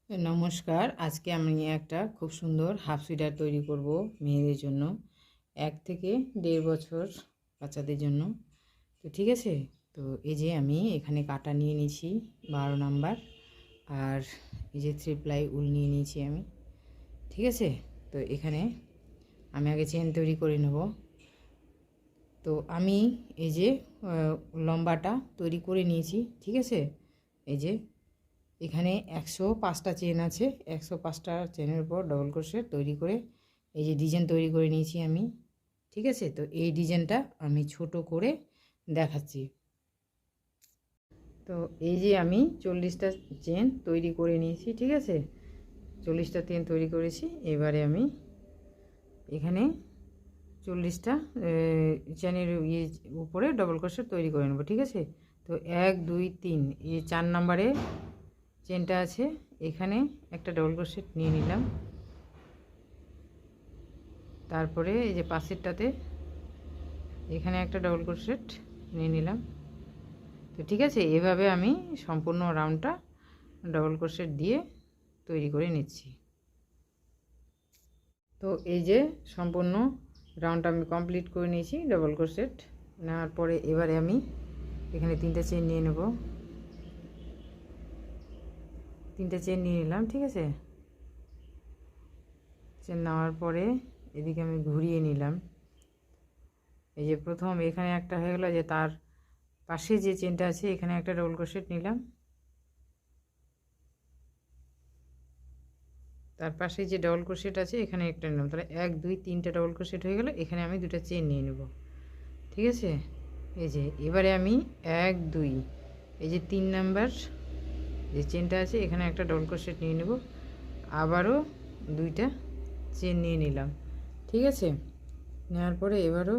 নমস্কার। আজকে আমি একটা খুব সুন্দর হাফ সুইটার তৈরি করব মেয়েদের জন্য, 1 থেকে 1.5 বছর বাচ্চাদের জন্য। তো ঠিক আছে, তো এই যে আমি এখানে কাটা নিয়ে নিয়েছি 12 নাম্বার, আর এই যে 3 প্লাই উল নিয়ে নিয়েছি আমি। ঠিক আছে, তো এখানে আমি আগে চেন তৈরি করে নেব। তো আমি এই যে লম্বাটা তৈরি করে নিয়েছি। ঠিক আছে, এই যে এখানে 105টা চেন আছে। 105টা চেনের উপর ডবল ক্রোশেট তৈরি করে এই যে ডিজাইন তৈরি করে নিয়েছি আমি। ঠিক আছে, তো এই ডিজাইনটা আমি ছোট করে দেখাচ্ছি। তো এই যে আমি 40টা চেন তৈরি করে নিয়েছি। ঠিক আছে, 40টা চেন তৈরি করেছি। এবারে আমি এখানে 40টা চেনের উপরে ডবল ক্রোশেট তৈরি করে নেব। ঠিক আছে, তো 1 2 3 এই 4 নম্বরে চেনটা আছে, এখানে একটা ডবল ক্রোশেট নিয়ে নিলাম। তারপরে এই যে পাশেরটাতে এখানে একটা ডবল ক্রোশেট নিয়ে নিলাম। তো ঠিক আছে, এভাবে আমি সম্পূর্ণ রাউন্ডটা ডবল ক্রোশেট দিয়ে তৈরি করে নিচ্ছি। তো এই যে সম্পূর্ণ রাউন্ডটা আমি কমপ্লিট করে নিয়েছি ডবল ক্রোশেট নেওয়ার পরে এবারে আমি এখানে 3টা চেন নিয়ে নেব। 3টা চেন নিয়ে নিলাম। ঠিক আছে, চেন নেওয়ার পরে এদিকে আমি ঘুরিয়ে নিলাম। এই যে প্রথম এখানে একটা হয়ে গেল, যে তার পাশে যে চেনটা আছে এখানে একটা ডবল ক্রোশেট নিলাম। তার পাশে যে ডবল ক্রোশেট আছে এখানে একটা নিলাম। তাহলে 1 2 3টা ডবল ক্রোশেট হয়ে গেল। এখানে আমি 2টা চেন নিয়ে নেব। ঠিক আছে, এই যে এবারে আমি 1 2 এই যে 3 নাম্বার যে চেনটা আছে এখানে একটা ডবল ক্রোশেট নিয়ে নেব। আবারও 2টা চেন নিয়ে নিলাম। ঠিক আছে, নেওয়ার পরে এবারও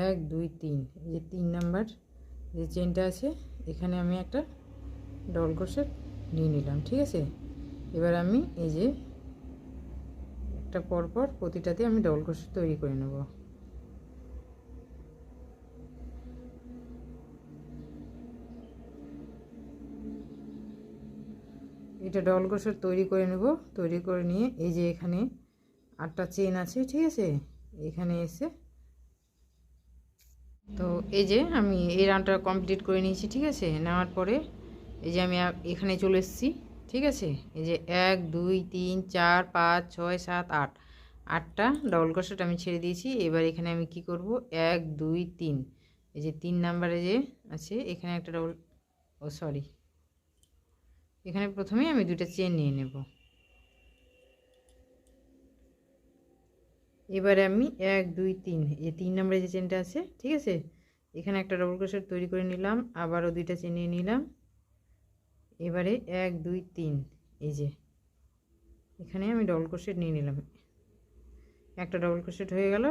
1 2 3 এই যে 3 নাম্বার যে চেনটা আছে এখানে আমি একটা ডবল ক্রোশেট নিয়ে নিলাম। ঠিক আছে, এবার আমি এই যে একটা পরপর প্রতিটাতে আমি ডবল ক্রোশেট তৈরি করে নেব। এটা ডবল ক্রোশেট তৈরি করে নেব। তৈরি করে নিয়ে এই যে এখানে 8টা চেন আছে। ঠিক আছে, এখানে এসে তো এই যে আমি এই রাউন্ডটা কমপ্লিট করে নিয়েছি। ঠিক আছে, নেওয়ার পরে এই যে আমি এখানে চলে এসেছি। ঠিক আছে, এই যে 1 2 3 4 5 6 7 8 8টা ডবল ক্রোশেট আমি ছেড়ে দিয়েছি। এবার এখানে আমি কি করব, 1 2 3 এই যে 3 নাম্বারে যে আছে এখানে একটা ডবল, ও সরি, এখানে প্রথমে আমি 2টা চেন নিয়ে নেব। এবারে আমি 1 2 3 এই 3 নম্বরে যে চেনটা আছে, ঠিক আছে, এখানে একটা ডবল ক্রোশেট তৈরি করে নিলাম। আবারও 2টা চেন নিয়ে নিলাম। এবারে 1 2 3 এই যে এখানে আমি ডবল ক্রোশেট নিয়ে নিলাম। একটা ডবল ক্রোশেট হয়ে গেল।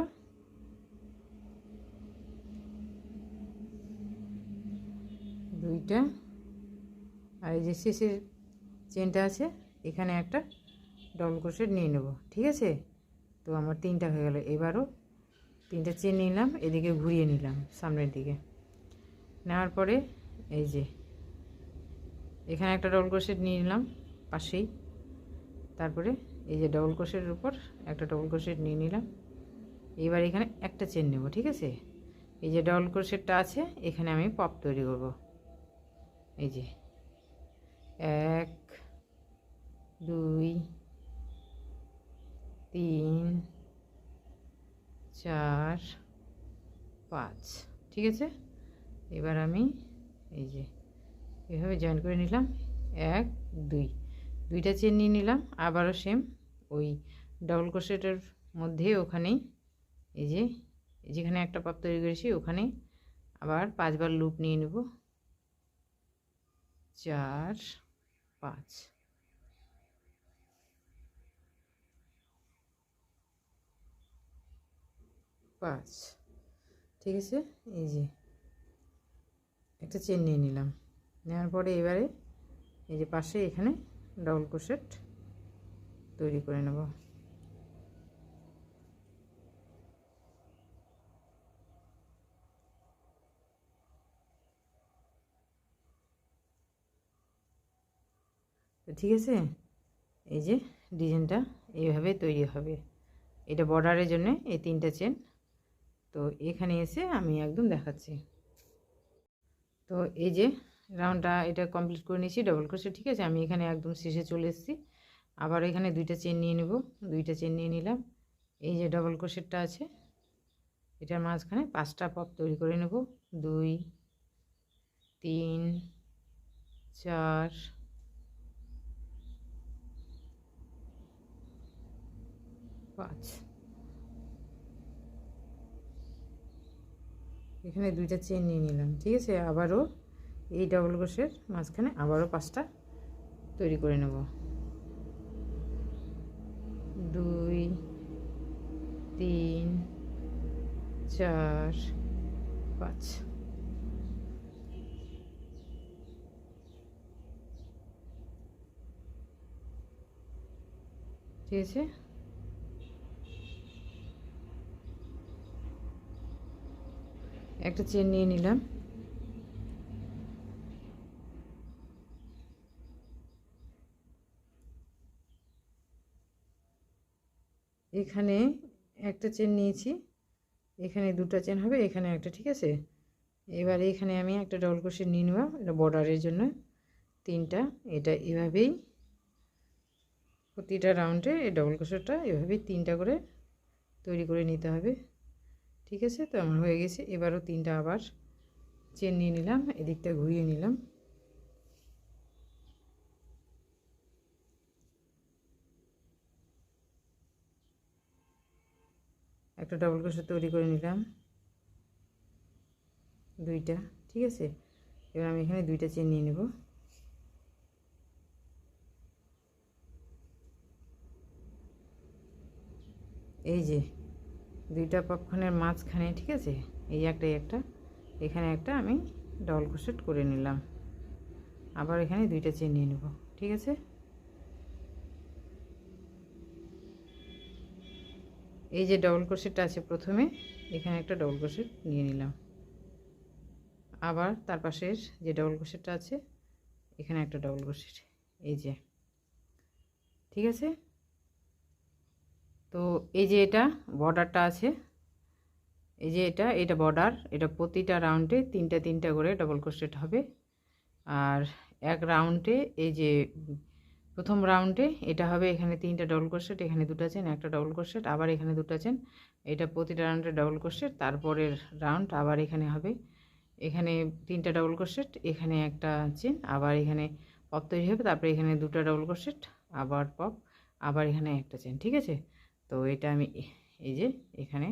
দুইটা, আর এই যে শেষের চেনটা আছে এখানে একটা ডবল ক্রোশেট নিয়ে নেব। ঠিক আছে, তো আমার 3টা হয়ে গেল। এবারও 3টা চেন নিলাম, এদিকে ঘুরিয়ে নিলাম সামনের দিকে। নেওয়ার পরে এই যে এখানে একটা ডবল ক্রোশেট নিয়ে নিলাম পাশেই। তারপরে এই যে ডবল ক্রোশেটের উপর একটা ডবল ক্রোশেট নিয়ে নিলাম। এবার এখানে একটা চেন নেব। ঠিক আছে, এই যে ডবল ক্রোশেটটা আছে এখানে আমি পপ তৈরি করব। এই যে 1 2 3 4 5। ঠিক আছে, এবার আমি এই যে এভাবে জয়েন করে নিলাম। 1 2 2টা চেন নিয়ে নিলাম। আবারও সেম ওই ডবল ক্রোশেটের মধ্যে ওখানেই এই যে যেখানে একটা পাপ তৈরি করেছি ওখানে আবার 5বার লুপ নিয়ে নেব। 4 5 5। ঠিক আছে, এই যে একটা চেন নিয়ে নিলাম। নেওয়ার পরে এবারে এই যে পাশে এখানে ডবল ক্রোশেট তৈরি করে নেব। তো ঠিক আছে, এই যে ডিজাইনটা এইভাবে তৈরি হবে। এটা বর্ডারের জন্য এই 3টা চেন। তো এখানে এসে আমি একদম দেখাচ্ছি। তো এই যে রাউন্ডটা এটা কমপ্লিট করে নিয়েছি ডবল ক্রোশেট, ঠিক আছে। আমি এখানে একদম শেষে চলে এসেছি। আবার এখানে 2টা চেন নিয়ে নেব, 2টা চেন নিয়ে নিলাম। এই যে ডবল ক্রোশেটটা আছে এটার মাঝখানে 5টা পপ তৈরি করে নেব। 2 3 4 5। এখানে 2টা চেন নিয়ে নিলাম, ঠিক আছে। আবারও এই ডবল ক্রোশের মাঝখানে আবারও 5টা তৈরি করে নেব। 2 3 4 5। ঠিক আছে। একটা চেন নিয়ে নিলাম। এখানে একটা চেন নিয়েছি, এখানে 2টা চেন হবে, এখানে একটা, ঠিক আছে। এবার এখানে আমি একটা ডবল ক্রোশেট নিয়ে নেব, এটা বর্ডারের জন্য 3টা। এটা এভাবেই প্রতিটা রাউন্ডে এই ডবল ক্রোশেটটা এভাবেই 3টা করে তৈরি করে নিতে হবে, ঠিক আছে। তো আমার হয়ে গেছে। এবারও 3টা আবার চেন নিয়ে নিলাম, এদিকটা ঘুরিয়ে নিলাম। একটা ডবল ক্রোশেট তৈরি করে নিলাম, 2টা, ঠিক আছে। এবার আমি এখানে 2টা চেন নিয়ে নেব। এই যে 2টা পপখানের মাঝখানে, ঠিক আছে, এই একটা এখানে একটা আমি ডবল ক্রোশেট করে নিলাম। আবার এখানে 2টা চেন নিয়ে নেব, ঠিক আছে। এই যে ডবল ক্রোশেটটা আছে প্রথমে, এখানে একটা ডবল ক্রোশেট নিয়ে নিলাম। আবার তার পাশের যে ডবল ক্রোশেটটা আছে এখানে একটা ডবল ক্রোশেট, এই যে, ঠিক আছে। তো এই যে এটা বর্ডারটা আছে, এই যে এটা বর্ডার, এটা প্রতিটা রাউন্ডে 3টা করে ডবল ক্রোশেট হবে। আর এক রাউন্ডে এই যে প্রথম রাউন্ডে এটা হবে, এখানে 3টা ডবল ক্রোশেট, এখানে 2টা চেন, একটা ডবল ক্রোশেট, আবার এখানে 2টা চেন। এটা প্রতিটা রাউন্ডে ডবল ক্রোশেট। তারপরের রাউন্ড আবার এখানে হবে, এখানে 3টা ডবল ক্রোশেট, এখানে একটা চেন, আবার এখানে পপ তৈরি হবে। তারপরে এখানে 2টা ডবল ক্রোশেট, আবার পপ, আবার এখানে একটা চেন, ঠিক আছে। তো এটা আমি এই যে এখানে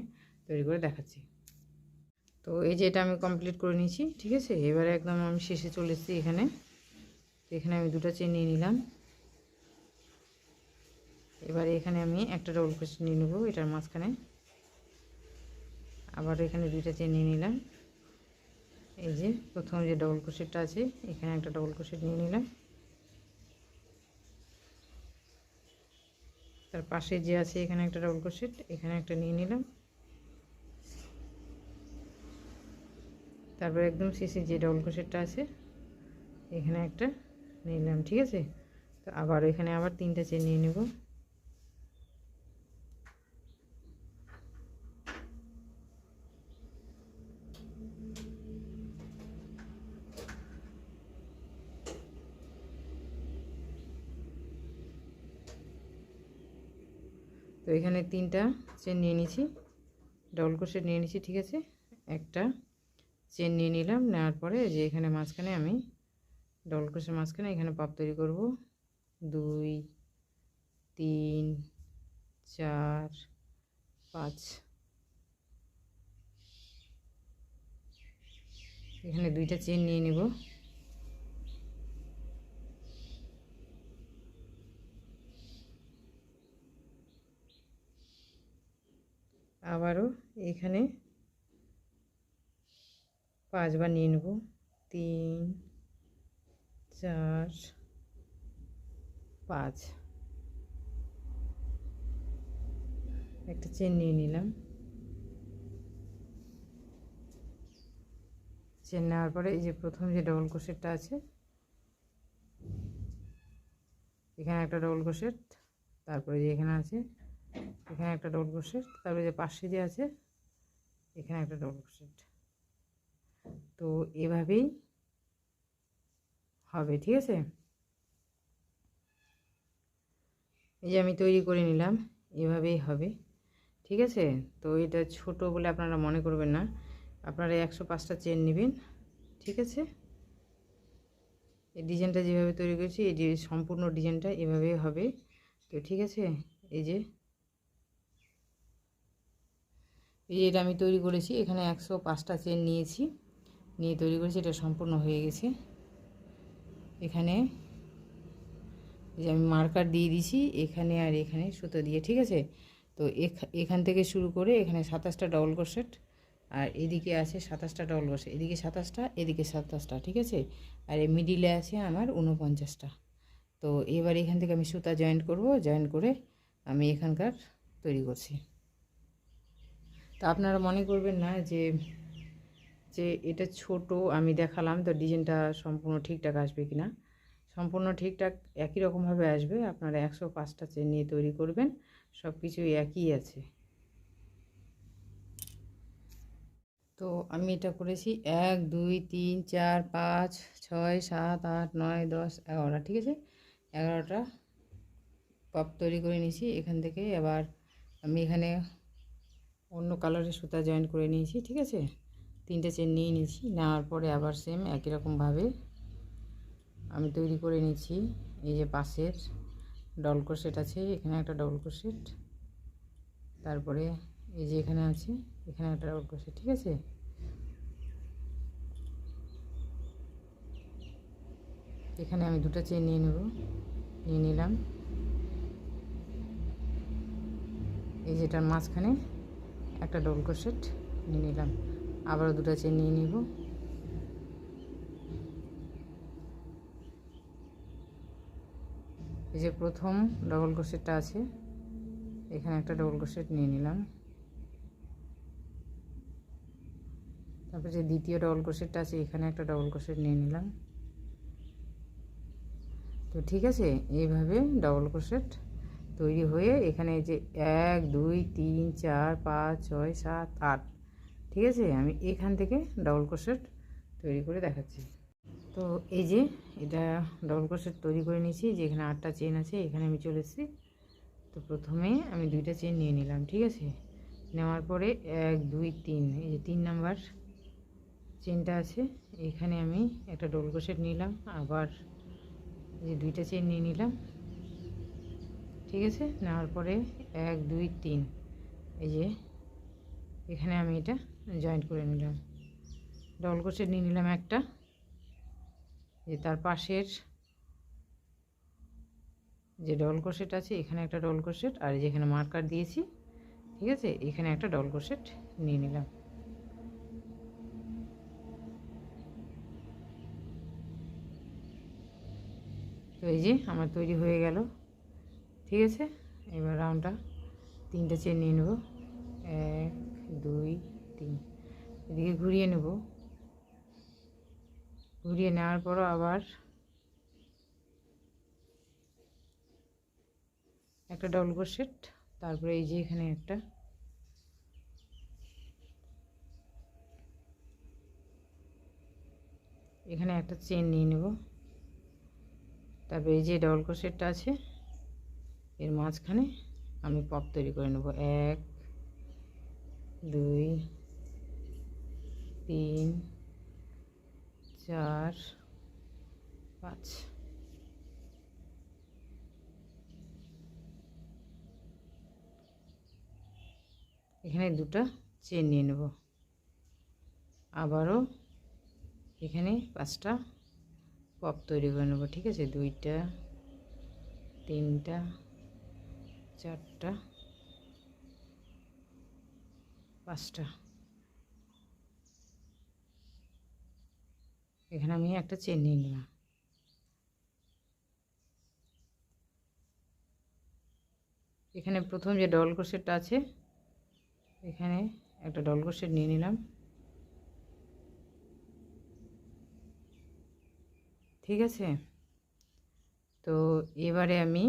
তৈরি করে দেখাচ্ছি। তো এই যে এটা আমি কমপ্লিট করে নিয়েছি, ঠিক আছে। এবারে একদম আমি শেষে চলে এসেছি এখানে। তো এখানে আমি 2টা চেন নিয়ে নিলাম। এবারে এখানে আমি একটা ডবল ক্রোশেট নিয়ে নেব এটার মাঝখানে। আবার এখানে 2টা চেন নিয়ে নিলাম। এই যে প্রথম যে ডবল ক্রোশেটটা আছে এখানে একটা ডবল ক্রোশেট নিয়ে নিলাম। তার পাশে যে আছে এখানে একটা ডবল ক্রোশেট, এখানে একটা নিয়ে নিলাম। তারপর একদম শেষে যে ডবল ক্রোশেটটা আছে এখানে একটা নিলাম, ঠিক আছে। তো আবার এখানে আবার 3টা চেন নিয়ে নেব। তো এখানে 3টা চেন নিয়ে নিয়েছি, ডবল ক্রোশেট নিয়ে নিয়েছি, ঠিক আছে। একটা চেন নিয়ে নিলাম, নেওয়ার পরে যে এখানে মাঝখানে আমি ডবল ক্রোশের মাঝখানে এখানে পপ তৈরি করব। 2 3 4 5। এখানে 2টা চেন নিয়ে নেব। আবারও এখানে 5বার নিয়ে নেব। 3 4 5। একটা চেন নিয়ে নিলাম। চেন নেওয়ার পরে এই যে প্রথম যে ডবল ক্রোশেটটা আছে এখানে একটা ডবল ক্রোশেট, তারপরে যে এখানে আছে এখানে একটা ডবল ক্রোশেট, তারপরে যে পাশে যে আছে এখানে একটা ডবল ক্রোশেট। তো এভাবেই হবে, ঠিক আছে। এই যে আমি তৈরি করে নিলাম, এভাবেই হবে, ঠিক আছে। তো এটা ছোট বলে আপনারা মনে করবেন না, আপনারা 105টা চেন নেবেন, ঠিক আছে। এই ডিজাইনটা যেভাবে তৈরি করেছি এই যে সম্পূর্ণ ডিজাইনটা এভাবেই হবে। তো ঠিক আছে, এই যে এটা আমি তৈরি করেছি, এখানে 105টা চেন নিয়েছি, নিয়ে তৈরি করেছি, এটা সম্পূর্ণ হয়ে গেছে। এখানে এই যে আমি মার্কার দিয়ে দিছি এখানে আর এখানে সুতো দিয়ে, ঠিক আছে। তো এখান থেকে শুরু করে এখানে 27টা ডবল ক্রোশেট, আর এদিকে আছে 27টা ডবল ক্রোশেট, এদিকে 27টা, এদিকে 27টা, ঠিক আছে। আর এই মিডিলে আছে আমার 49টা। তো এবার এখান থেকে আমি সুতা জয়েন্ট করব, জয়েন্ট করে আমি এখানকার তৈরি করছি। তো আপনারা মনে করবেন না যে যে এটা ছোট আমি দেখালাম তো ডিজাইনটা সম্পূর্ণ ঠিকঠাক আসবে কি না। সম্পূর্ণ ঠিকঠাক একই রকমভাবে আসবে। আপনারা 105টা চেন নিয়ে তৈরি করবেন, সব কিছুই একই আছে। তো আমি এটা করেছি 1 2 3 4 5 6 7 8 9 10 11টা, ঠিক আছে। 11টা পপ তৈরি করে নিয়েছি এখান থেকে। এবার আমি এখানে অন্য কালারের সুতা জয়েন করে নিয়েছি, ঠিক আছে। 3টে চেন নিয়ে নিয়েছি, নেওয়ার পরে আবার সেম একই রকমভাবে আমি তৈরি করে নিচ্ছি। এই যে পাশের ডবল ক্রোশেট আছে, এখানে একটা ডবল ক্রোশেট, তারপরে এই যে এখানে আছে এখানে একটা ডবল ক্রোশেট, ঠিক আছে। এখানে আমি 2টা চেন নিয়ে নেব, নিয়ে নিলাম। এই যেটার মাঝখানে একটা ডবল ক্রোশেট নিয়ে নিলাম, আবারও 2টা চেন নিয়ে নিব। এই যে প্রথম ডবল ক্রোশেটটা আছে এখানে একটা ডবল ক্রোশেট নিয়ে নিলাম, তারপরে যে দ্বিতীয় ডবল ক্রোশেটটা আছে এখানে একটা ডবল ক্রোশেট নিয়ে নিলাম। তো ঠিক আছে, এইভাবে ডবল ক্রোশেট তৈরি হয়ে এখানে যে 1 2 3 4 5 6 7 8, ঠিক আছে। আমি এখান থেকে ডবল ক্রোশেট তৈরি করে দেখাচ্ছি। তো এই যে এটা ডবল ক্রোশেট তৈরি করে নিয়েছি, যে এখানে 8টা চেন আছে এখানে আমি চলে এসেছি। তো প্রথমে আমি 2টা চেন নিয়ে নিলাম, ঠিক আছে। নেওয়ার পরে 1 2 3, এই যে 3 নাম্বার চেনটা আছে এখানে আমি একটা ডবল ক্রোশেট নিলাম, আবার এই যে 2টা চেন নিয়ে নিলাম, ঠিক আছে। নেওয়ার পরে 1 2 3, এই যে এখানে আমি এটা জয়েন্ট করে নিলাম, ডবল ক্রোশেট নিয়ে নিলাম একটা, যে তার পাশের যে ডবল ক্রোশেট আছে এখানে একটা ডবল ক্রোশেট, আর যেখানে মার্কার দিয়েছি, ঠিক আছে, এখানে একটা ডবল ক্রোশেট নিয়ে নিলাম। তো এই যে আমার তৈরি হয়ে গেল, ঠিক আছে। এবার রাউন্ডটা 3টে চেন নিয়ে নেব, 1 2 3, এদিকে ঘুরিয়ে নেব। ঘুরিয়ে নেওয়ার পরও আবার একটা ডবল ক্রোশেট, তারপরে এই যে এখানে একটা, এখানে একটা চেন নিয়ে নেব। তারপরে এই যে ডবল ক্রোশেটটা আছে এর মাঝখানে আমি পপ তৈরি করে নেব, 1 2 3 4 5। এখানে 2টা চেন নিয়ে নেব, আবারও এখানে 5টা পপ তৈরি করে নেব, ঠিক আছে। 2টা 3টা 4টা 5টা। এখানে আমি একটা চেন নিয়ে নিলাম। এখানে প্রথম যে ডবল ক্রোশেটটা আছে এখানে একটা ডবল ক্রোশেট নিয়ে নিলাম, ঠিক আছে। তো এবারে আমি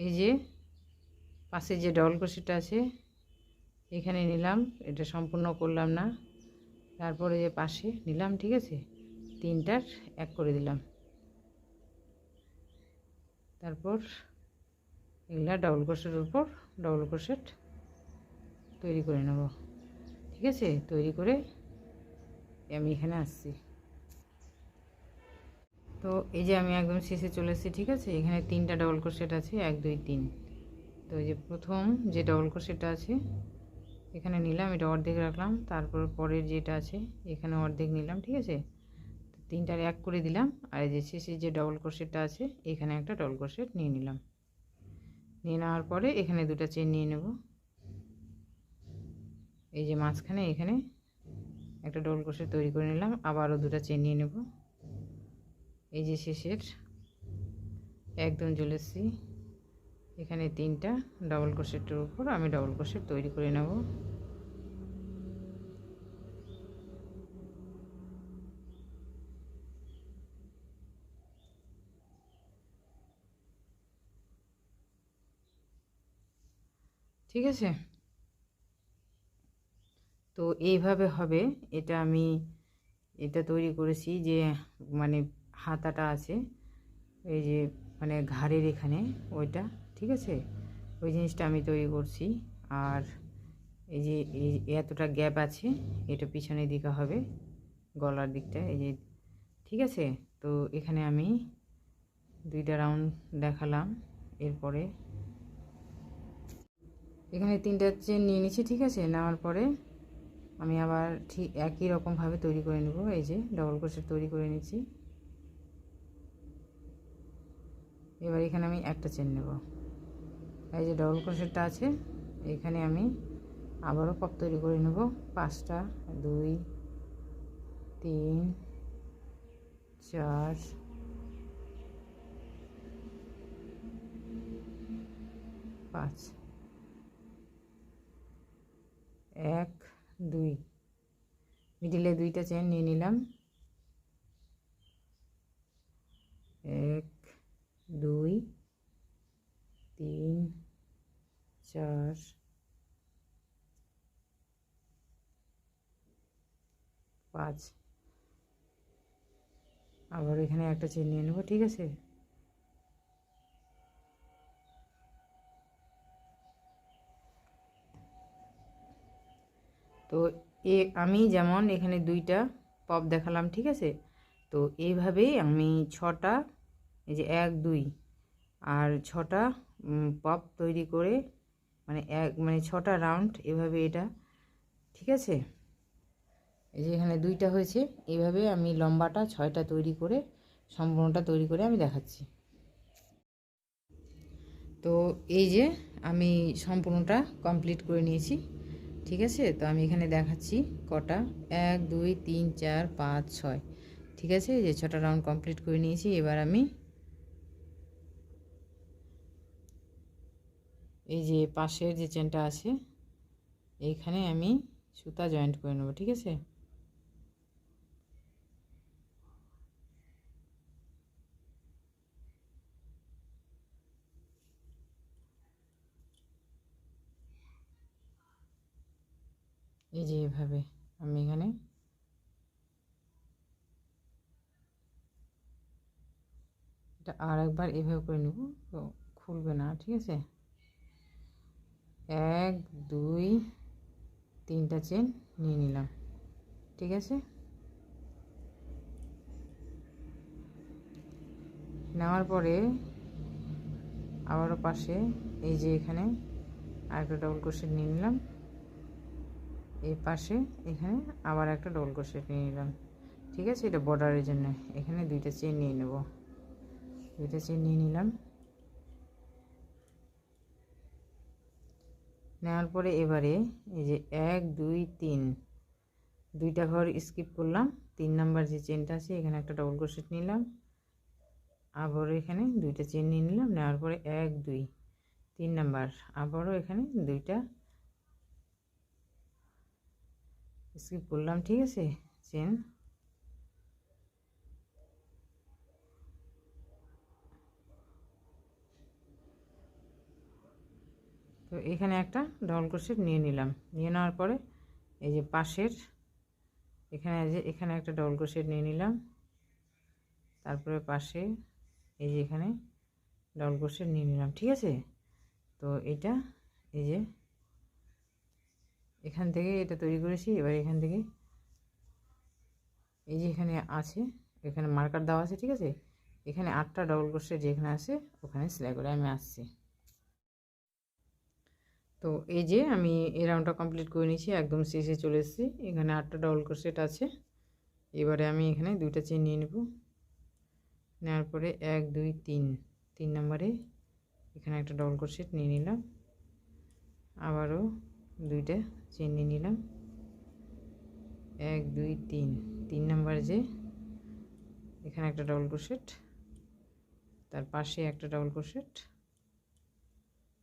এই যে পাশে যে ডবল ক্রোশেটটা আছে এখানে নিলাম, এটা সম্পূর্ণ করলাম না, তারপরে যে পাশে নিলাম, ঠিক আছে, তিনটার এক করে দিলাম, তারপর এগুলা ডবল ক্রোশেটের উপর ডবল ক্রোশেট তৈরি করে নেব, ঠিক আছে। তৈরি করে আমি এখানে আসছি। তো এই যে আমি একদম শেষে চলে এসেছি, ঠিক আছে। এখানে তিনটা ডবল ক্রোশেট আছে, 1 2 3। তো এই যে প্রথম যে ডবল ক্রোশেটটা আছে এখানে নিলাম, এটা অর্ধেক রাখলাম, তারপর পরের যেটা আছে এখানে অর্ধেক নিলাম, ঠিক আছে। তিনটার এক করে দিলাম, আর এই যে শেষে যে ডবল ক্রোশেটটা আছে এখানে একটা ডবল ক্রোশেট নিয়ে নিলাম। নিয়ে নেওয়ার পরে এখানে দুটো চেন নিয়ে নেব, এই যে মাঝখানে এখানে একটা ডবল ক্রোশেট তৈরি করে নিলাম, আবারও দুটো চেন নিয়ে নেব, এই যে শেষের একদম চলে এসেছি, এখানে তিনটা ডবল ক্রোশেটের উপর আমি ডবল ক্রোশেট তৈরি করে নেব। ঠিক আছে, তো এইভাবে হবে। এটা আমি এটা তৈরি করেছি যে মানে হাতাটা আছে এই যে মানে ঘাড়ের এখানে ওইটা, ঠিক আছে, ওই জিনিসটা আমি তৈরি করছি। আর এই যে এই এতটা গ্যাপ আছে এটা পিছনের দিকে হবে, গলার দিকটা, এই যে, ঠিক আছে। তো এখানে আমি দুইটা রাউন্ড দেখালাম, এরপরে এখানে তিনটা চেন নিয়ে নিচ্ছি, ঠিক আছে। নেওয়ার পরে আমি আবার ঠিক একই রকমভাবে তৈরি করে নেব, এই যে ডবল ক্রোশেট তৈরি করে নিচ্ছি। এবার এখানে আমি একটা চেন নেব, এই যে ডবল ক্রোশেটটা আছে এখানে আমি আবারও পপ তৈরি করে নেব, 5টা 2 3 4 5 1 2, মিডিলে দুইটা চেন নিয়ে নিলাম, 1 2 3 4 5, আবার এখানে একটা চেন নিয়ে নেব, ঠিক আছে। তো আমি যেমন এখানে দুইটা পপ দেখালাম, ঠিক আছে। তো এইভাবেই আমি 6টা, এই যে 1 2 আর 6টা পপ তৈরি করে মানে মানে 6টা রাউন্ড এভাবে এটা, ঠিক আছে। এই যে এখানে দুইটা হয়েছে, এইভাবে আমি লম্বাটা 6টা তৈরি করে সম্পূর্ণটা তৈরি করে আমি দেখাচ্ছি। তো এই যে আমি সম্পূর্ণটা কমপ্লিট করে নিয়েছি, ঠিক আছে। তো আমি এখানে দেখাচ্ছি কটা, 1 2 3 4 5 6, ঠিক আছে। এই যে 6টা রাউন্ড কমপ্লিট করে নিয়েছি। এবার আমি এই যে পাশের যে চেনটা আছে এইখানে আমি সুতা জয়েন্ট করে নেব, ঠিক আছে। এই যে এভাবে আমি এখানে এটা আর একবার এভাবে করে নেব, তো খুলবে না, ঠিক আছে। 1 2 3টা চেন নিয়ে নিলাম, ঠিক আছে। নেওয়ার পরে আবারও পাশে এই যে এখানে আরেকটা ডবল ক্রোশেট নিয়ে নিলাম, এই পাশে এখানে আবার একটা ডবল ক্রোশেট নিয়ে নিলাম, ঠিক আছে। এটা বর্ডারের জন্য এখানে দুইটা চেন নিয়ে নেব, দুইটা চেন নিয়ে নিলাম। নেওয়ার পরে এবারে এই যে 1 2 3 দুইটা ঘর স্কিপ করলাম, 3 নাম্বার যে চেনটা আছে এখানে একটা ডবল ক্রোশেট নিলাম, আবারও এখানে দুইটা চেন নিয়ে নিলাম। নেওয়ার পরে 1 2 3 নাম্বার আবারও এখানে দুইটা স্কিপ করলাম, ঠিক আছে, চেন। তো এখানে একটা ডবল ক্রোশেট নিয়ে নিলাম, নিয়ে নেওয়ার পরে এই যে পাশের এখানে একটা ডবল ক্রোশেট নিয়ে নিলাম, তারপরে পাশে এই যে এখানে ডবল ক্রোশেট নিয়ে নিলাম, ঠিক আছে। তো এটা এই যে এখান থেকে এটা তৈরি করেছি। এবার এখান থেকে এই যে এখানে আছে, এখানে মার্কার দেওয়া আছে, ঠিক আছে। এখানে 8টা ডবল ক্রোশেট যেখানে আছে ওখানে সেলাই করে আমি আসছি। তো এই যে আমি এই রাউন্ডটা কমপ্লিট করে নিয়েছি, একদম শেষে চলে এসেছি। এখানে 8টা ডবল ক্রোশেট আছে। এবারে আমি এখানে 2টা চেন নিয়ে নেব, নেওয়ার পরে 1 2 3 নম্বরে এখানে একটা ডবল ক্রোশেট নিয়ে নিলাম, আবারও 2টা চেন নিয়ে নিলাম, 1 2 3 নম্বরে যে এখানে একটা ডবল ক্রোশেট, তার পাশে একটা ডবল ক্রোশেট,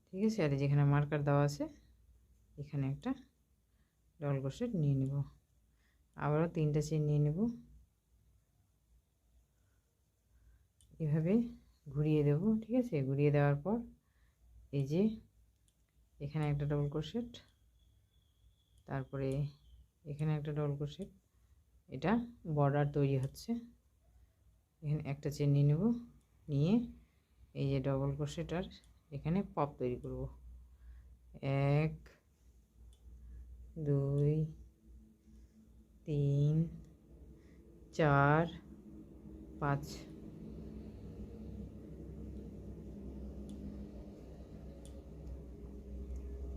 ঠিক আছে। আর যেখানে মার্কার দেওয়া আছে এখানে একটা ডবল ক্রোশেট নিয়ে নেব, আবারও 3টা চেন নিয়ে নেব, এভাবে ঘুরিয়ে দেব, ঠিক আছে। ঘুরিয়ে দেওয়ার পর এই যে এখানে একটা ডবল ক্রোশেট, তারপরে এখানে একটা ডবল ক্রোশেট, এটা বর্ডার তৈরি হচ্ছে। এখানে একটা চেন নিয়ে নেব, নিয়ে এই যে ডবল ক্রোশেটার এখানে পপ তৈরি করব। 1 2 3 4 5,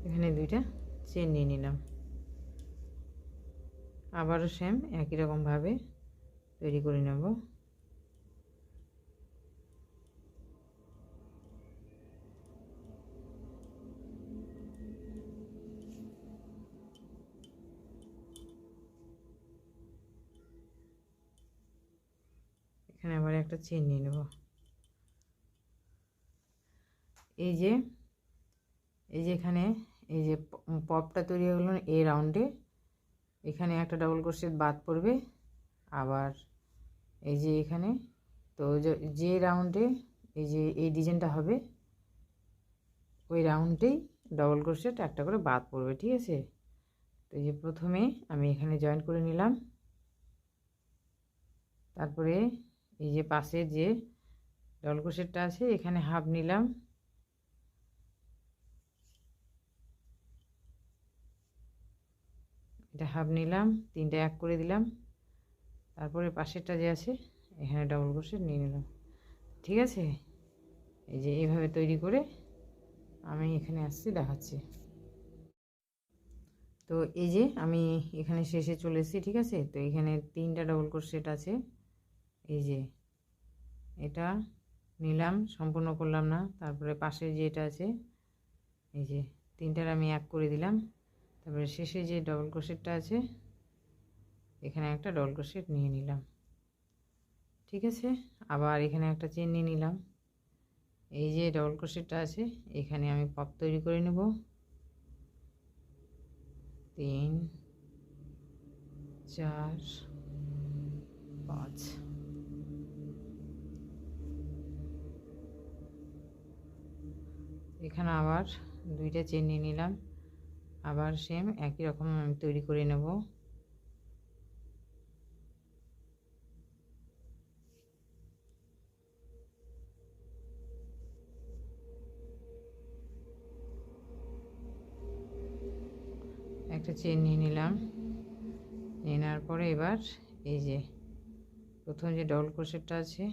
এখানে 2টা চেন নিয়ে নিলাম, আবারও সেম একই রকমভাবে তৈরি করে নেব। এখানে আবার একটা চেন নিয়ে নেব। এই যে এখানে এই যে পপটা তৈরি হলো এই রাউন্ডে, এখানে একটা ডবল ক্রোশেট বাদ পড়বে। আবার এই যে এখানে, তো যে রাউন্ডে এই যে এই ডিজাইনটা হবে ওই রাউন্ডেই ডবল ক্রোশেট একটা করে বাদ পড়বে, ঠিক আছে। তো এই যে প্রথমে আমি এখানে জয়েন করে নিলাম, তারপরে এই যে পাশে যে ডবল ক্রোশেটটা আছে এখানে হাফ নিলাম, এটা হাফ নিলাম, 3টা এক করে দিলাম, তারপরে পাশেরটা যে আছে এখানে ডবল ক্রোশেট নিয়ে নিলাম, ঠিক আছে। এই যে এইভাবে তৈরি করে আমি এখানে আসছি, দেখাচ্ছি। তো এই যে আমি এখানে শেষে চলে এসেছি, ঠিক আছে। তো এখানে 3টা ডবল ক্রোশেট আছে, এই যে এটা নিলাম, সম্পূর্ণ করলাম না, তারপরে পাশে যেটা আছে এই যে 3টার আমি এক করে দিলাম, তারপরে শেষে যে ডবল ক্রোশেটটা আছে এখানে একটা ডবল ক্রোশেট নিয়ে নিলাম, ঠিক আছে। আবার এখানে একটা চেন নিয়ে নিলাম, এই যে ডবল ক্রোশেটটা আছে এখানে আমি পপ তৈরি করে নেব, 3 4 5, এখানে আবার 2টা চেন নিয়ে নিলাম, আবার সেম একই রকম আমি তৈরি করে নেব। একটা চেন নিয়ে নিলাম, নিয়ে নেওয়ার পরে এবার এই যে প্রথম যে ডবল ক্রোশেটটা আছে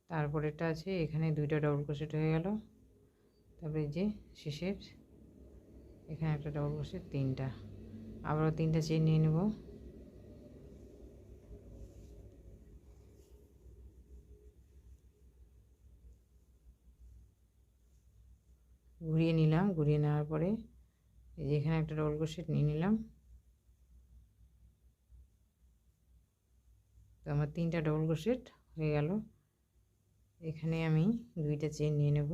তারপরেরটা আছে এখানে 2টা ডবল ক্রোশেট হয়ে গেল, তারপরে যে শেষের এখানে একটা ডবল ক্রোশেট, 3টা, আবারও 3টা চেন নিয়ে নেব, ঘুরিয়ে নিলাম, ঘুরিয়ে নেওয়ার পরে এই যে এখানে একটা ডবল ক্রোশেট নিয়ে নিলাম। তো আমার 3টা ডবল ক্রোশেট হয়ে গেল। এখানে আমি দুইটা চেন নিয়ে নেব,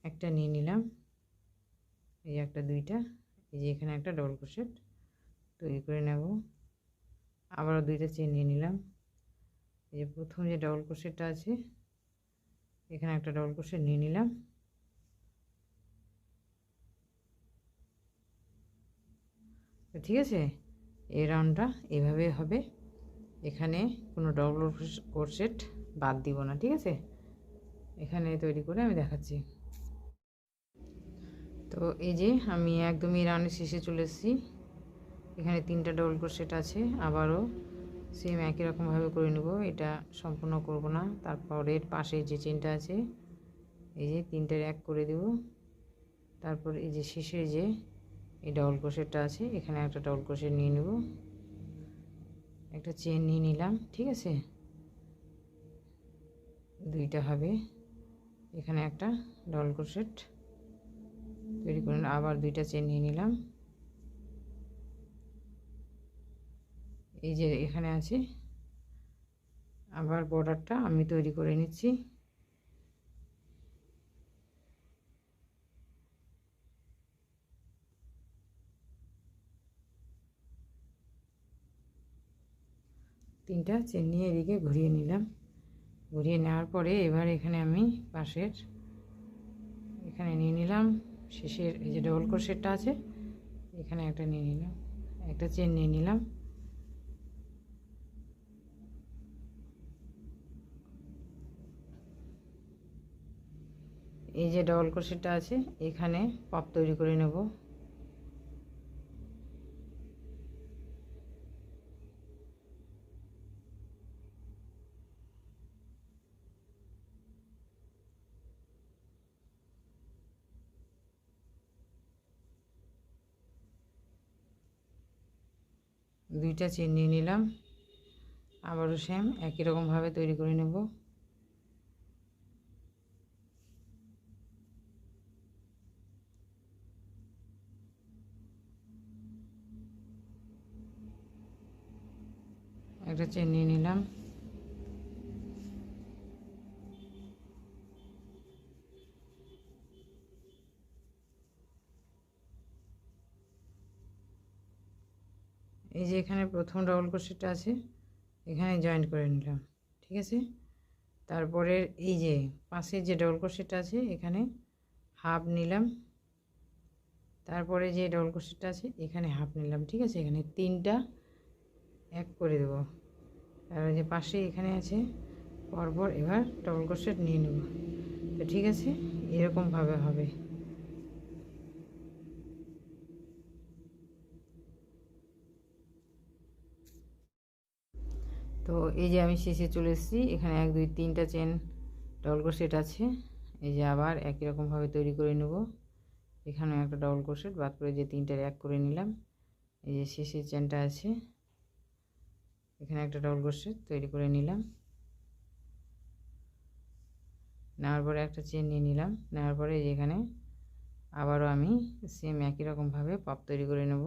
একটা নিয়ে নিলাম, এই একটা দুইটা, এই যে এখানে একটা ডবল ক্রোশেট তৈরি করে নেব। আবারও দুইটা চেন নিয়ে নিলাম, এই যে প্রথম যে ডবল ক্রোশেটটা আছে এখানে একটা ডবল ক্রোশেট নিয়ে নিলাম। তো ঠিক আছে, এই রাউন্ডটা এভাবে হবে, এখানে কোনো ডবল ক্রোশেট বাদ দিব না। ঠিক আছে, এখানে তৈরি করে আমি দেখাচ্ছি। তো এই যে আমি একদমই রাউন্ডের শেষে চলে এসেছি, এখানে তিনটা ডবল ক্রোশেট আছে, আবারও সেম একই রকমভাবে করে নেব। এটা সম্পূর্ণ করব না, তারপরের পাশে যে চেনটা আছে এই যে তিনটার এক করে দেব। তারপর এই যে শেষে যে এই ডবল ক্রোশেটটা আছে এখানে একটা ডবল ক্রোশেট নিয়ে নেব, একটা চেন নিয়ে নিলাম। ঠিক আছে, দুইটা হবে, এখানে একটা ডবল ক্রোশেট তৈরি করে আবার দুইটা চেন নিয়ে নিলাম। এই যে এখানে আছে, আবার বর্ডারটা আমি তৈরি করে নিচ্ছি। তিনটা চেন নিয়ে এদিকে ঘুরিয়ে নিলাম, ঘুরিয়ে নেওয়ার পরে এবার এখানে আমি পাশের এখানে নিয়ে নিলাম, শেষের এই যে ডবল ক্রোশেটটা আছে এখানে একটা নিয়ে নিলাম, একটা চেন নিয়ে নিলাম। এই যে ডবল ক্রোশেটটা আছে এখানে পপ তৈরি করে নেব। দুইটা চেন নিয়ে নিলাম, আবারও সেম একই রকমভাবে তৈরি করে নেব। একটা চেন নিয়ে নিলাম, এই যে এখানে প্রথম ডবল ক্রোশেটটা আছে এখানে জয়েন্ট করে নিলাম। ঠিক আছে, তারপরে এই যে পাশের যে ডবল ক্রোশেটটা আছে এখানে হাফ নিলাম, তারপরে যে ডবল ক্রোশেটটা আছে এখানে হাফ নিলাম। ঠিক আছে, এখানে তিনটা এক করে দেব, আর যে পাশে এখানে আছে পরপর এবার ডবল ক্রোশেট নিয়ে নেব। তো ঠিক আছে, এরকমভাবে হবে। তো এই যে আমি শেষে চলে এসেছি, এখানে এক দুই তিনটা চেন ডবল ক্রোশেট আছে, এই যে আবার একই রকমভাবে তৈরি করে নেব। এখানেও একটা ডবল ক্রোশেট বাদ করে যে তিনটার এক করে নিলাম, এই যে শেষের চেনটা আছে এখানে একটা ডবল ক্রোশেট তৈরি করে নিলাম। নেওয়ার পরে একটা চেন নিয়ে নিলাম, নেওয়ার পরে এখানে আবারও আমি সেম একই রকমভাবে পপ তৈরি করে নেব।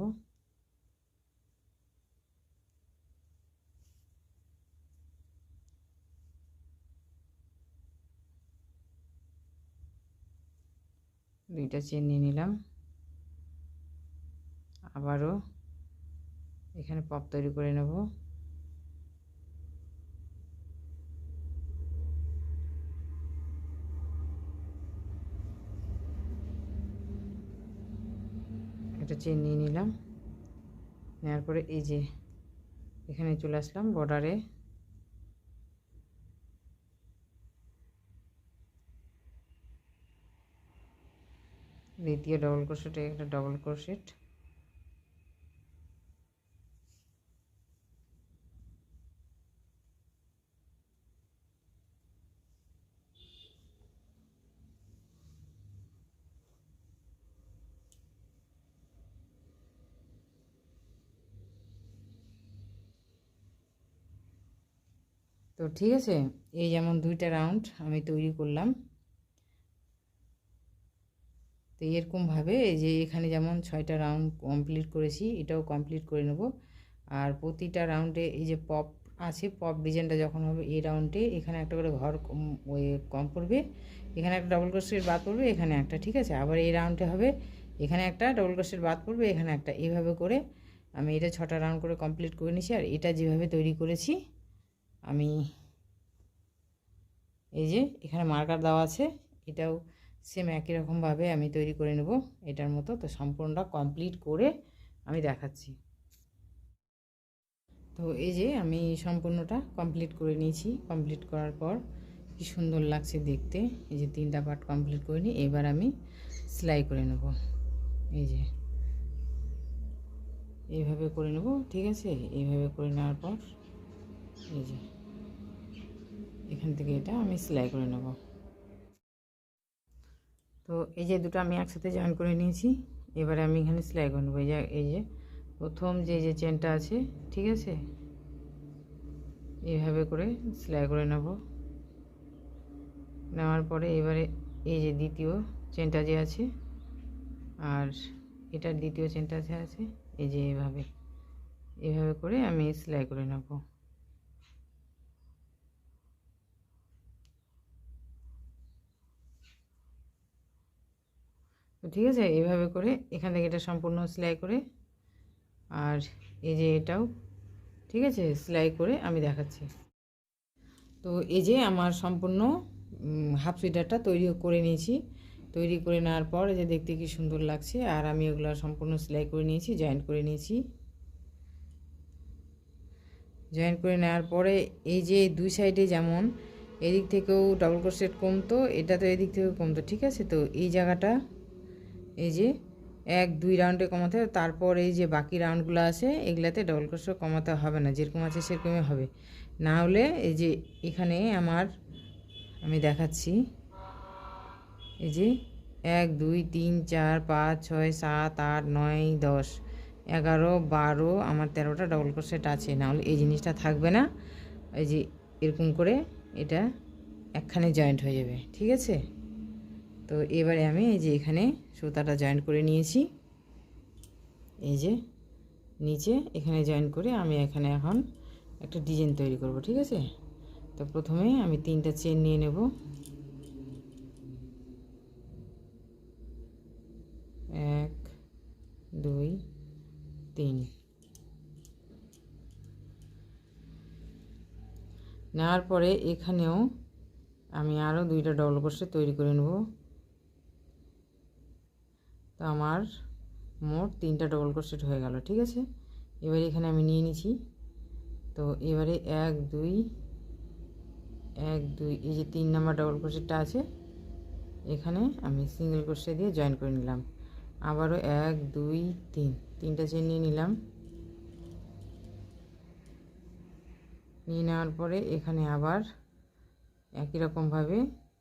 দুইটা চেন নিয়ে নিলাম, আবারও এখানে পপ তৈরি করে নেব। একটা চেন নিয়ে নিলাম, নেওয়ার পরে এই যে এখানে চলে আসলাম বর্ডারে, দ্বিতীয় ডবল ক্রোশেটে একটা ডবল ক্রোশেট, তো ঠিক আছে, এই যেমন দুইটা রাউন্ড আমি তৈরি করলাম। তো এরকমভাবে এই যে এখানে যেমন 6টা রাউন্ড কমপ্লিট করেছি এটাও কমপ্লিট করে নেব। আর প্রতিটা রাউন্ডে এই যে পপ আছে পপ ডিজাইনটা যখন হবে এই রাউন্ডে এখানে একটা করে ঘর ওই কম পড়বে, এখানে একটা ডবল ক্রোশের বাদ পড়বে, এখানে একটা, ঠিক আছে। আবার এই রাউন্ডে হবে এখানে একটা ডবল ক্রোশের বাদ পড়বে, এখানে একটা, এইভাবে করে আমি এটা 6টা রাউন্ড করে কমপ্লিট করে নিয়েছি। আর এটা যেভাবে তৈরি করেছি আমি, এই যে এখানে মার্কার দেওয়া আছে, এটাও সেম একই রকমভাবে আমি তৈরি করে নেব এটার মতো। তো সম্পূর্ণটা কমপ্লিট করে আমি দেখাচ্ছি। তো এই যে আমি সম্পূর্ণটা কমপ্লিট করে নিয়েছি। কমপ্লিট করার পর কি সুন্দর লাগছে দেখতে। এই যে 3টা পার্ট কমপ্লিট করে নিই, এবার আমি সেলাই করে নেব। এই যে এইভাবে করে নেব, ঠিক আছে। এইভাবে করে নেওয়ার পর এই যে এখান থেকে এটা আমি সেলাই করে নেব। তো এই যে দুটো আমি একসাথে জয়েন করে নিয়েছি, এবারে আমি এখানে সেলাই করে নেব। এই যে প্রথম যে চেনটা আছে, ঠিক আছে, এইভাবে করে সেলাই করে নেব। নেওয়ার পরে এবারে এই যে দ্বিতীয় চেনটা যে আছে আর এটার দ্বিতীয় চেনটা যে আছে, এই যে এইভাবে করে আমি সেলাই করে নেব। তো ঠিক আছে, এইভাবে করে এখান থেকে এটা সম্পূর্ণ সেলাই করে, আর এই যে এটাও ঠিক আছে সেলাই করে আমি দেখাচ্ছি। তো এই যে আমার সম্পূর্ণ হাফ সুইটারটা তৈরি করে নিয়েছি। তৈরি করে নেওয়ার পর এই যে দেখতে কি সুন্দর লাগছে, আর আমি ওগুলো সম্পূর্ণ সেলাই করে নিয়েছি, জয়েন্ট করে নিয়েছি। জয়েন করে নেওয়ার পরে এই যে দুই সাইডে যেমন এদিক থেকেও ডাবল ক্রোশেট কমতো, এটা তো এদিক থেকেও কমতো, ঠিক আছে। তো এই জায়গাটা এই যে 1-2 রাউন্ডে কমাতে হবে, তারপর এই যে বাকি রাউন্ডগুলো আছে এগুলাতে ডাবল ক্রোশেট কমাতে হবে না, যেরকম আছে সেরকমই হবে। না হলে এই যে এখানে আমি দেখাচ্ছি, এই যে 1 2 3 4 5 6 7 8 9 10 11 12 আমার 13টা ডবল ক্রোশেট আছে, নাহলে এই জিনিসটা থাকবে না। এই যে এরকম করে এটা একখানে জয়েন্ট হয়ে যাবে, ঠিক আছে। তো এবারে আমি এই যে এখানে সুতাটা জয়েন্ট করে নিয়েছি, এই যে নিচে এখানে জয়েন করে আমি এখানে এখন একটা ডিজাইন তৈরি করব, ঠিক আছে। তো প্রথমে আমি 3টা চেন নিয়ে নেব, 1 2 3। নেওয়ার পরে এখানেও আমি আরও 2টা ডবল ক্রোশেট তৈরি করে নেব। তো আমার মোট 3টা ডবল ক্রোশেট হয়ে গেল, ঠিক আছে। এবারে এখানে আমি নিয়ে নিয়েছি। তো এবারে 1 2 এই যে 3 নাম্বার ডবল ক্রোশেটটা আছে এখানে আমি সিঙ্গেল ক্রোশেট দিয়ে জয়েন করে নিলাম। আবারও 1 2 3 3টা চেন নিয়ে নিলাম। নিয়ে নেওয়ার পরে এখানে আবার একই রকমভাবে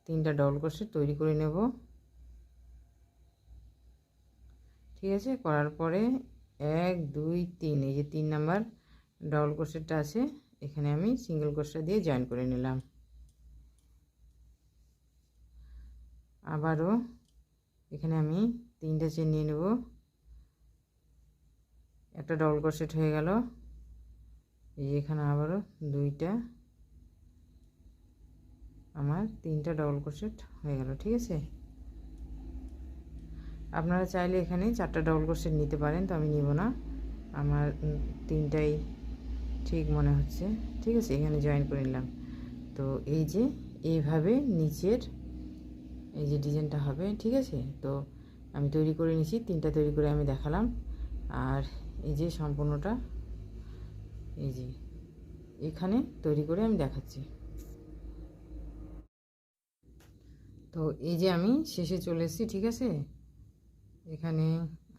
3টা ডবল ক্রোশেট তৈরি করে নেব, ঠিক আছে। করার পরে 1 2 3 এই যে 3 নাম্বার ডবল ক্রোশেটটা আছে এখানে আমি সিঙ্গেল ক্রোশেট দিয়ে জয়েন করে নিলাম। আবারও এখানে আমি 3টা চেন নিয়ে নেব, একটা ডবল ক্রোশেট হয়ে গেল। এই যে এখানে আবারও 2টা, আমার 3টা ডবল ক্রোশেট হয়ে গেল, ঠিক আছে। আপনারা চাইলে এখানে 4টা ডবল ক্রোশেট নিতে পারেন, তো আমি নিব না, আমার 3টাই ঠিক মনে হচ্ছে, ঠিক আছে। এখানে জয়েন করে নিলাম। তো এই যে এইভাবে নিচের এই যে ডিজাইনটা হবে, ঠিক আছে। তো আমি তৈরি করে নিয়েছি, 3টা তৈরি করে আমি দেখালাম। আর এই যে সম্পূর্ণটা এই যে এখানে তৈরি করে আমি দেখাচ্ছি। তো এই যে আমি শেষে চলে এসেছি, ঠিক আছে। এখানে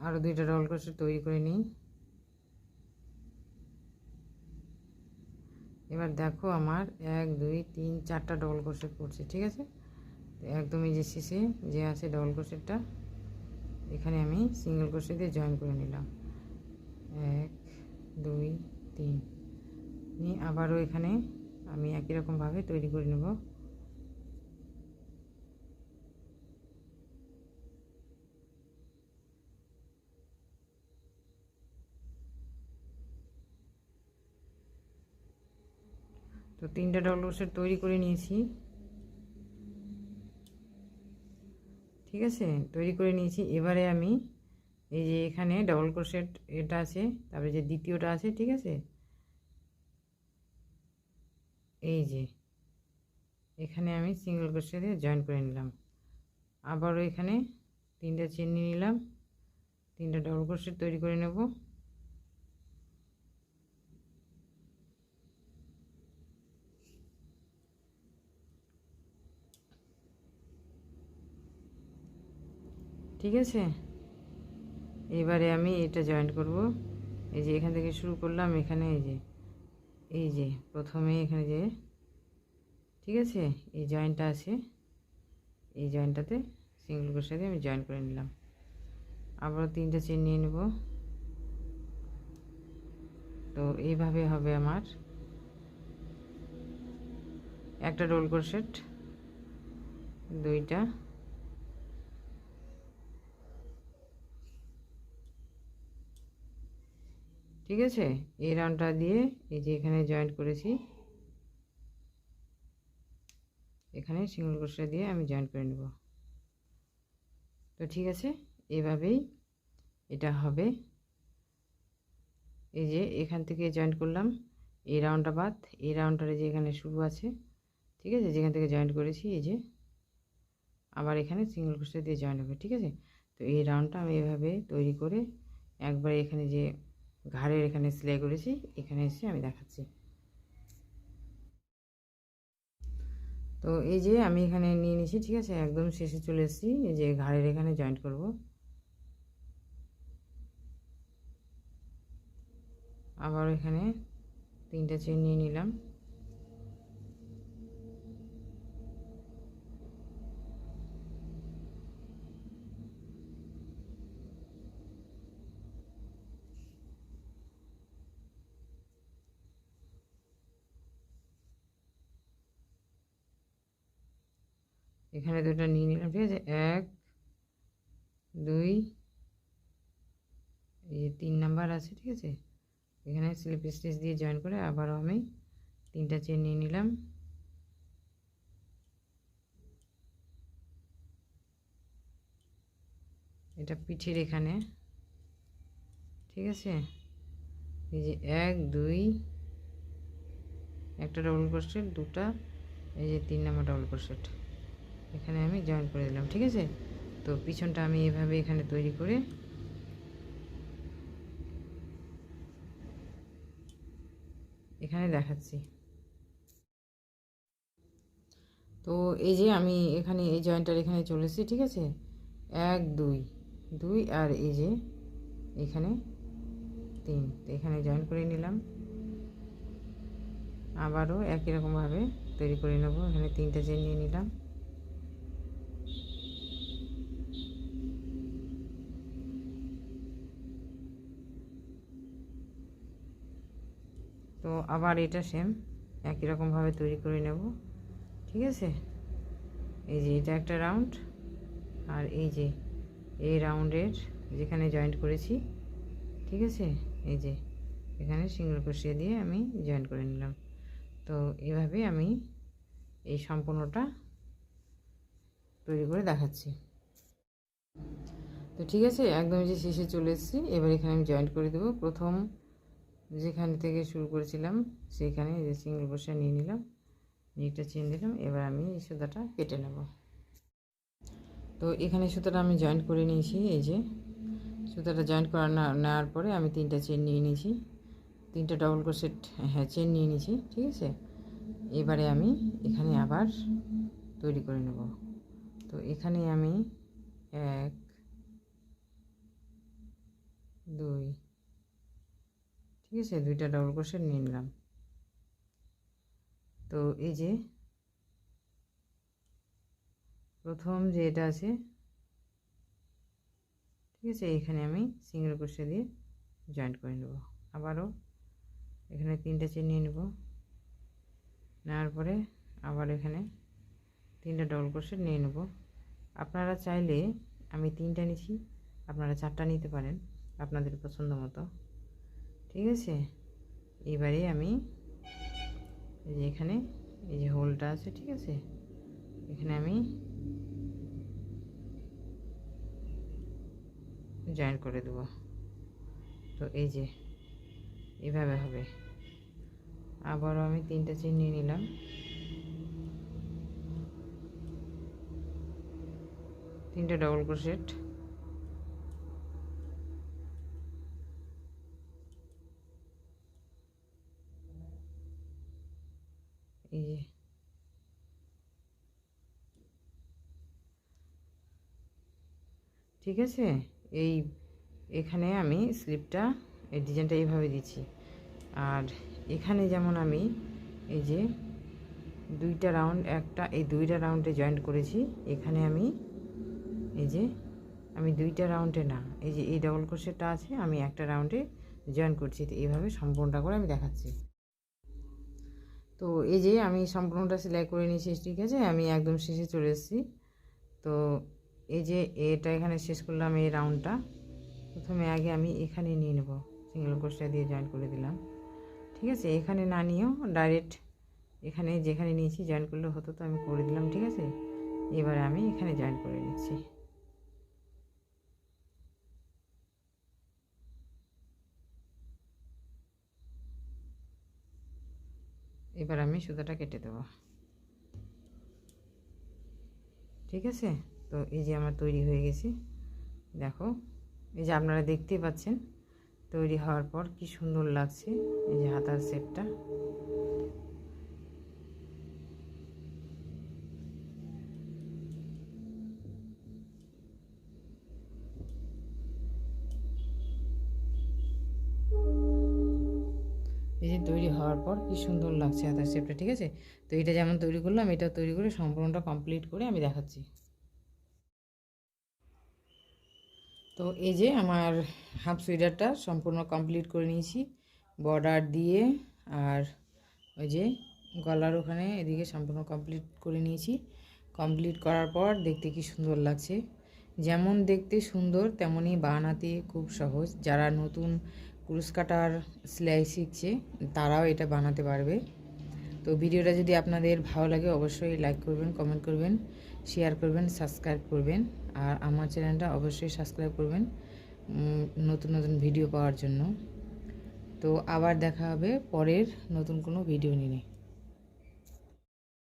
আরও 2টা ডবল ক্রোশেট তৈরি করে নিই। এবার দেখো আমার 1 2 3 4টা ডবল ক্রোশেট পড়ছে, ঠিক আছে। একদম এই যে শেষে যে আছে ডবল ক্রোশেটটা এখানে আমি সিঙ্গেল ক্রোশেট দিয়ে জয়েন করে নিলাম, 1 2 3 নিয়ে আবারও এখানে আমি একই রকমভাবে তৈরি করে নেব। তো 3টা ডবল ক্রোশেট তৈরি করে নিয়েছি, ঠিক আছে, তৈরি করে নিয়েছি। এবারে আমি এই যে এখানে ডবল ক্রোশেট এটা আছে, তারপরে যে দ্বিতীয়টা আছে, ঠিক আছে, এই যে এখানে আমি সিঙ্গেল ক্রোশেট দিয়ে জয়েন করে নিলাম। আবারও এখানে 3টা চেন নিয়ে নিলাম, 3টা ডবল ক্রোশেট তৈরি করে নেব। ঠিক আছে, এবারে আমি এটা জয়েন করব। এই যে এখান থেকে শুরু করলাম, এখানে এই যে প্রথমে এখানে যে, ঠিক আছে, এই জয়েন্টটা আছে, এই জয়েন্টটাতে সিঙ্গেল ক্রোশেট দিয়ে আমি জয়েন করে নিলাম। আবার 3টা চেন নিয়ে নেব। তো এইভাবে হবে আমার একটা ডবল ক্রোশেট, 2টা, ঠিক আছে। এই রাউন্ডটা দিয়ে এই যে এখানে জয়েন্ট করেছি, এখানে সিঙ্গেল ক্রোশেট দিয়ে আমি জয়েন করে নেব। তো ঠিক আছে, এভাবেই এটা হবে। এই যে এখান থেকে জয়েন্ট করলাম, এই রাউন্ডটা বাদ, এই রাউন্ডটারে যে এখানে শুরু আছে, ঠিক আছে, যেখান থেকে জয়েন্ট করেছি, এই যে আবার এখানে সিঙ্গেল ক্রোশেট দিয়ে জয়েন হবে, ঠিক আছে। তো এই রাউন্ডটা আমি এভাবে তৈরি করে একবার এখানে যে ঘাড়ের এখানে সেলাই করেছি, এখানে এসে আমি দেখাচ্ছি। তো এই যে আমি এখানে নিয়ে নিয়েছি, ঠিক আছে, একদম শেষে চলে এসেছি। এই যে ঘাড়ের এখানে জয়েন্ট করব, আবার এখানে 3টা চেন নিয়ে নিলাম। এখানে 2টা নিয়ে নিলাম, ঠিক আছে, 1 2, এই যে 3 নাম্বার আছে, ঠিক আছে, এখানে স্লিপ স্টিচ দিয়ে জয়েন করে আবারও আমি 3টা চেন নিয়ে নিলাম। এটা পিঠের এখানে, ঠিক আছে, এই যে 1 2, একটা ডবল ক্রোশেট, 2টা, এই যে 3 নাম্বার ডবল ক্রোশেট, এখানে আমি জয়েন করে দিলাম, ঠিক আছে। তো পিছনটা আমি এভাবে এখানে তৈরি করে এখানে দেখাচ্ছি। তো এই যে আমি এখানে এই জয়েন্টটার এখানে চলে এসেছি, ঠিক আছে, 1 2 2, আর এই যে এখানে 3, তো এখানে জয়েন করে নিলাম। আবারও একই রকমভাবে তৈরি করে নেব। এখানে 3টা চেন নিয়ে নিলাম। তো আবার এটা সেম একই রকমভাবে তৈরি করে নেব, ঠিক আছে। এই যে এটা একটা রাউন্ড, আর এই যে এই রাউন্ডের যেখানে জয়েন্ট করেছি, ঠিক আছে, এই যে এখানে সিঙ্গেল ক্রোশে দিয়ে আমি জয়েন করে নিলাম। তো এভাবে আমি এই সম্পূর্ণটা তৈরি করে দেখাচ্ছি। তো ঠিক আছে, একদম যে শেষে চলে এসেছি। এবার এখানে আমি জয়েন্ট করে দেবো। প্রথম যেখান থেকে শুরু করেছিলাম সেইখানে যে সিঙ্গেল ক্রোশে নিয়ে নিলাম, নিয়ে একটা চেন দিলাম। এবার আমি এই সুতাটা কেটে নেব। তো এখানে সুতাটা আমি জয়েন্ট করে নিয়েছি। এই যে সুতাটা জয়েন্ট করা নেওয়ার পরে আমি 3টা চেন নিয়ে নিয়েছি, 3টা ডবল ক্রোশেট, হ্যাঁ, চেন নিয়ে নিয়েছি, ঠিক আছে। এবারে আমি এখানে আবার তৈরি করে নেব। তো এখানে আমি 1 2, ঠিক আছে, 2টা ডবল ক্রোশেট নিয়ে নিলাম। তো এই যে প্রথম যে এটা আছে, ঠিক আছে, এখানে আমি সিঙ্গেল ক্রোশে দিয়ে জয়েন্ট করে নেব। আবারও এখানে 3টা চেন নিয়ে নেব, নেওয়ার পরে আবার এখানে 3টা ডবল ক্রোশেট নিয়ে নেব। আপনারা চাইলে, আমি 3টা নিচ্ছি, আপনারা 4টা নিতে পারেন আপনাদের পছন্দ মতো, ঠিক আছে। এবারে আমি এই যে এখানে এই যে হোলটা আছে, ঠিক আছে, এখানে আমি জয়েন করে দেবো। তো এই যে এভাবে হবে। আবারও আমি 3টা চেন নিয়ে নিলাম। তিনটে ডবল ক্রোশেট, এই যে ঠিক আছে। এখানে আমি স্লিপটা এই ডিজাইনটা এইভাবে দিচ্ছি। আর এখানে যেমন আমি এই যে 2টা রাউন্ড, এই 2টা রাউন্ডে জয়েন্ট করেছি। এখানে আমি এই যে 2টা রাউন্ডে না, এই যে এই ডবল ক্রোশেটটা আছে, আমি একটা রাউন্ডে জয়েন করছি। তো এইভাবে সম্পূর্ণটা করে আমি দেখাচ্ছি। তো এই যে আমি সম্পূর্ণটা সেলাই করে নিয়েছি, ঠিক আছে, আমি একদম শেষে চলে এসেছি। তো এই যে এটা এখানে শেষ করলাম এই রাউন্ডটা। প্রথমে আগে আমি এখানে নিয়ে নেব, সিঙ্গেল ক্রোশেট দিয়ে জয়েন করে দিলাম, ঠিক আছে। এখানে না নিয়েও ডাইরেক্ট এখানে যেখানে নিয়েছি জয়েন করলে হতো, তো আমি করে দিলাম, ঠিক আছে। এবারে আমি এখানে জয়েন করে নিচ্ছি। এবার আমি সুতাটা কেটে দেব, ঠিক আছে। তো এই যে আমার তৈরি হয়ে গেছে, দেখো, এই যে আপনারা দেখতেই পাচ্ছেন তৈরি হওয়ার পর কি সুন্দর লাগছে। এই যে হাতার সেটটা, এই যে তৈরি হওয়ার পর কি সুন্দর লাগছে হাতার শেপটা, ঠিক আছে। তো এটা যেমন তৈরি করলাম, এটা তৈরি করে সম্পূর্ণটা কমপ্লিট করে আমি দেখাচ্ছি। তো এই যে আমার হাফ সুইডারটা সম্পূর্ণ কমপ্লিট করে নিয়েছি বর্ডার দিয়ে। আর ওই যে গলার ওখানে এদিকে সম্পূর্ণ কমপ্লিট করে নিয়েছি। কমপ্লিট করার পর দেখতে কি সুন্দর লাগছে। যেমন দেখতে সুন্দর তেমনই বানাতে খুব সহজ। যারা নতুন কুরুশ কাটার সেলাই শিখছে তারাও এটা বানাতে পারবে। তো ভিডিওটা যদি আপনাদের ভালো লাগে অবশ্যই লাইক করবেন, কমেন্ট করবেন, শেয়ার করবেন, সাবস্ক্রাইব করবেন। আর আমার চ্যানেলটা অবশ্যই সাবস্ক্রাইব করবেন নতুন নতুন ভিডিও পাওয়ার জন্য। তো আবার দেখা হবে পরের নতুন কোনো ভিডিও নিয়ে।